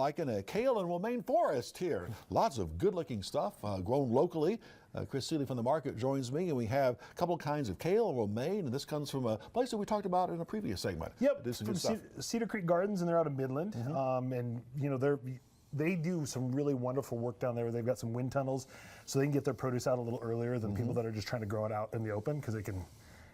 liking a kale and romaine forest here. Lots of good-looking stuff grown locally. Chris Seeley from the market joins me, and we have a couple of kinds of kale and romaine, and this comes from a place that we talked about in a previous segment. Yep, from Cedar Creek Gardens, and they're out of Midland. And you know, they do some really wonderful work down there. They've got some wind tunnels, so they can get their produce out a little earlier than people that are just trying to grow it out in the open, because they can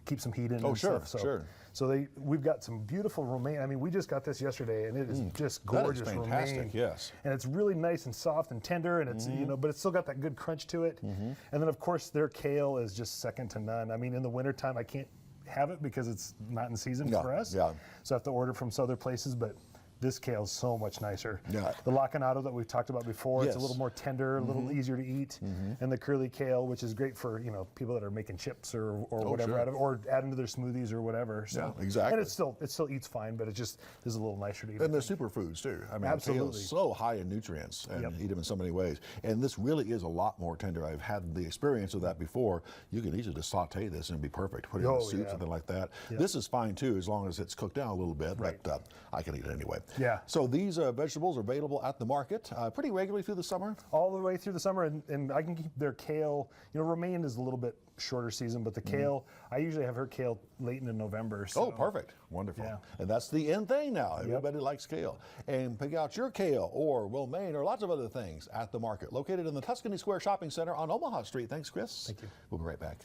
keep some heat in. Oh, and sure, stuff. sure. So we've got some beautiful romaine. I mean, we just got this yesterday, and it is just gorgeous. That is fantastic, romaine. yes. And it's really nice and soft and tender, and it's you know, but it's still got that good crunch to it. And then of course their kale is just second to none. I mean, in the wintertime I can't have it because it's not in season for us. Yeah. So I have to order from some other places, but this kale is so much nicer. Yeah. The lacinato that we've talked about before, Yes. it's a little more tender, a little easier to eat. And the curly kale, which is great for, you know, people that are making chips or whatever sure. out of it, or adding to their smoothies or whatever. So, Yeah, exactly. And it still eats fine, but it just is a little nicer to eat. And they're superfoods too. I mean, Absolutely. kale is so high in nutrients, and eat them in so many ways. And this really is a lot more tender. I've had the experience of that before. You can easily just saute this and it'd be perfect. Put it in a soup, something like that. This is fine too, as long as it's cooked down a little bit. Right. But I can eat it anyway. Yeah. So these vegetables are available at the market pretty regularly through the summer. All the way through the summer, and I can keep their kale. You know, romaine is a little bit shorter season, but the kale, I usually have her kale late into November. So. Oh, perfect. Wonderful. Yeah. And that's the end thing now. Everybody likes kale. And pick out your kale or romaine or lots of other things at the market, located in the Tuscany Square Shopping Center on Omaha Street. Thanks, Chris. Thank you. We'll be right back.